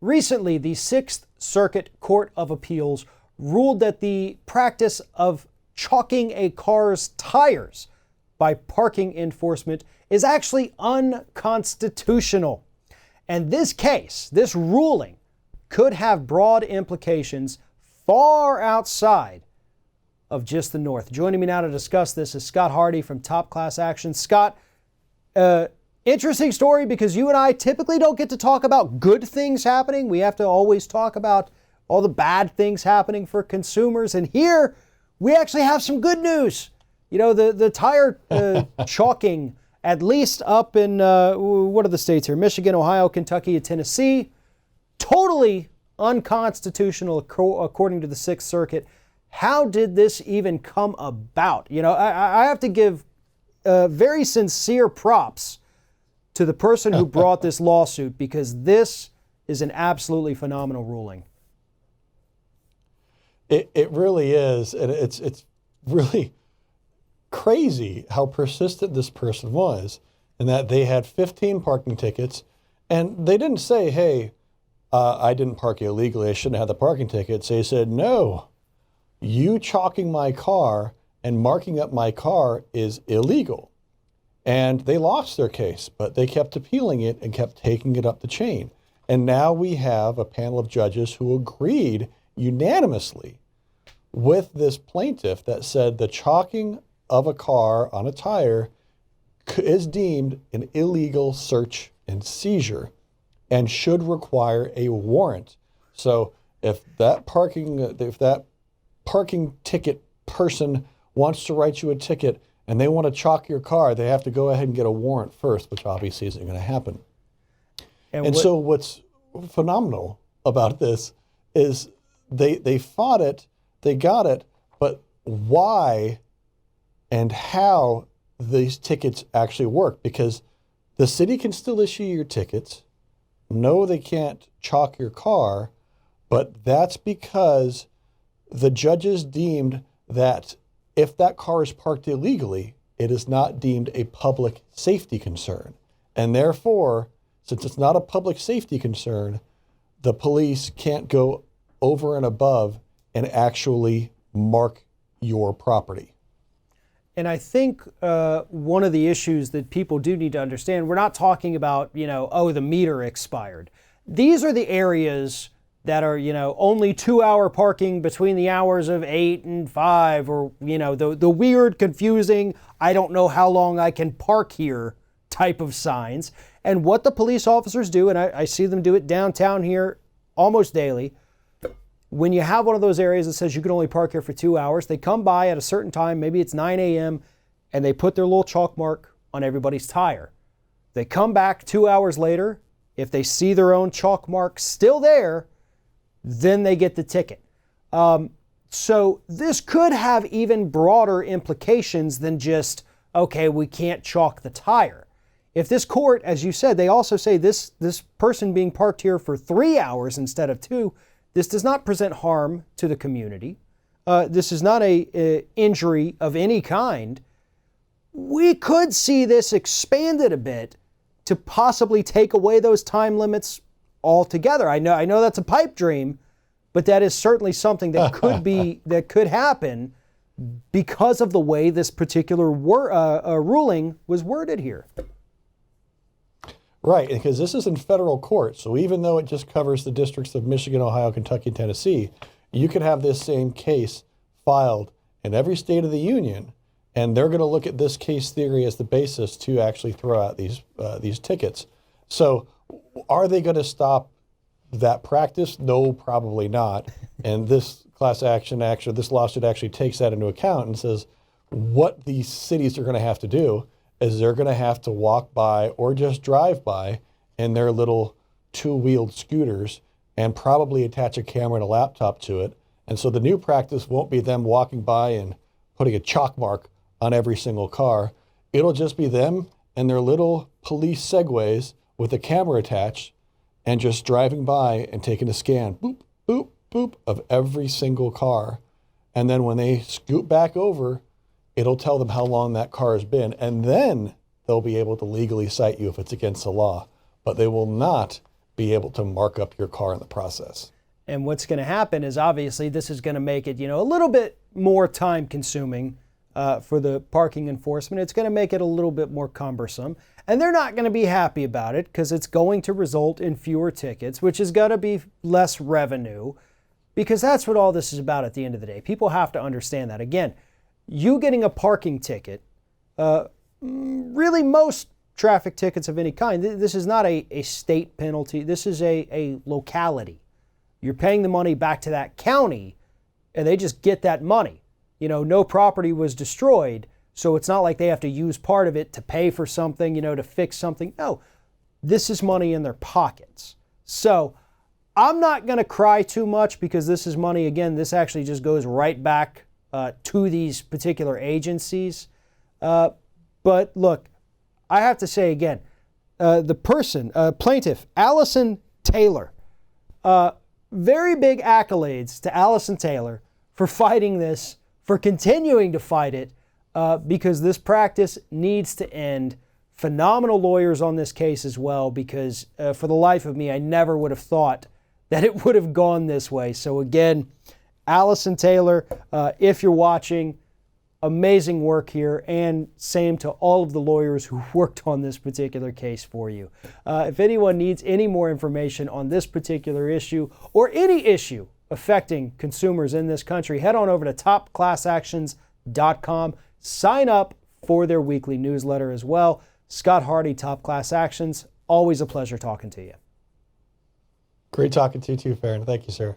Recently, the Sixth Circuit Court of Appeals ruled that the practice of chalking a car's tires by parking enforcement is actually unconstitutional. And this case, this ruling, could have broad implications far outside of just the North. Joining me now to discuss this is Scott Hardy from Top Class Action. Scott, interesting story because you and I typically don't get to talk about good things happening. We have to always talk about all the bad things happening for consumers. And here we actually have some good news. You know, the tire chalking, at least up in, what are the states here? Michigan, Ohio, Kentucky, and Tennessee. Totally unconstitutional according to the Sixth Circuit. How did this even come about? You know, I have to give very sincere props to the person who brought this lawsuit because this is an absolutely phenomenal ruling. It really is, and it's really crazy how persistent this person was, and that they had 15 parking tickets, and they didn't say, hey, I didn't park illegally, I shouldn't have the parking tickets. They said, no, you chalking my car and marking up my car is illegal. And they lost their case, but they kept appealing it and kept taking it up the chain. And now we have a panel of judges who agreed unanimously with this plaintiff that said the chalking of a car on a tire is deemed an illegal search and seizure and should require a warrant. So if that parking ticket person wants to write you a ticket and they want to chalk your car, they have to go ahead and get a warrant first, which obviously isn't going to happen. And so what's phenomenal about this is they fought it, they got it, but why and how these tickets actually work? Because the city can still issue your tickets. No, they can't chalk your car, but that's because the judges deemed that if that car is parked illegally, it is not deemed a public safety concern. And therefore, since it's not a public safety concern, the police can't go over and above and actually mark your property. And I think one of the issues that people do need to understand, we're not talking about, you know, oh, the meter expired. These are the areas that are, you know, only 2-hour parking between the hours of 8 and 5, or, you know, the weird, confusing, I don't know how long I can park here type of signs. And what the police officers do, and I see them do it downtown here almost daily, when you have one of those areas that says you can only park here for 2 hours, they come by at a certain time, maybe it's 9 a.m., and they put their little chalk mark on everybody's tire. They come back 2 hours later. If they see their own chalk mark still there, then they get the ticket. So this could have even broader implications than just, okay, we can't chalk the tire. If this court, as you said, they also say this person being parked here for 3 hours instead of 2, this does not present harm to the community. This is not a injury of any kind. We could see this expanded a bit to possibly take away those time limits altogether. I know that's a pipe dream, but that is certainly something that could happen because of the way this particular ruling was worded here. Right, because this is in federal court, so even though it just covers the districts of Michigan, Ohio, Kentucky, and Tennessee, you could have this same case filed in every state of the union, and they're going to look at this case theory as the basis to actually throw out these tickets. So are they going to stop that practice? No, probably not. And this this lawsuit actually takes that into account and says what these cities are going to have to do is they're going to have to walk by or just drive by in their little 2-wheeled scooters and probably attach a camera and a laptop to it. And so the new practice won't be them walking by and putting a chalk mark on every single car. It'll just be them and their little police Segways with a camera attached and just driving by and taking a scan, boop, boop, boop, of every single car. And then when they scoot back over, it'll tell them how long that car has been, and then they'll be able to legally cite you if it's against the law. But they will not be be able to mark up your car in the process. And what's going to happen is obviously this is going to make it, a little bit more time consuming for the parking enforcement. It's going to make it a little bit more cumbersome. And they're not going to be happy about it because it's going to result in fewer tickets, which is going to be less revenue, because that's what all this is about at the end of the day. People have to understand that. Again, you getting a parking ticket, really most traffic tickets of any kind, this is not a state penalty. This is a locality. You're paying the money back to that county, and they just get that money. No property was destroyed, so it's not like they have to use part of it to pay for something, to fix something. No, this is money in their pockets. So I'm not going to cry too much because this is money. Again, this actually just goes right back to these particular agencies. But look, I have to say again, the person, plaintiff, Allison Taylor, very big accolades to Allison Taylor for fighting this, for continuing to fight it, because this practice needs to end. Phenomenal lawyers on this case as well, because for the life of me, I never would have thought that it would have gone this way. So again, Allison Taylor, if you're watching, amazing work here, and same to all of the lawyers who worked on this particular case for you. If anyone needs any more information on this particular issue or any issue affecting consumers in this country, head on over to topclassactions.com. Sign up for their weekly newsletter as well. Scott Hardy, Top Class Actions. Always a pleasure talking to you. Great talking to you too, Farron. Thank you, sir.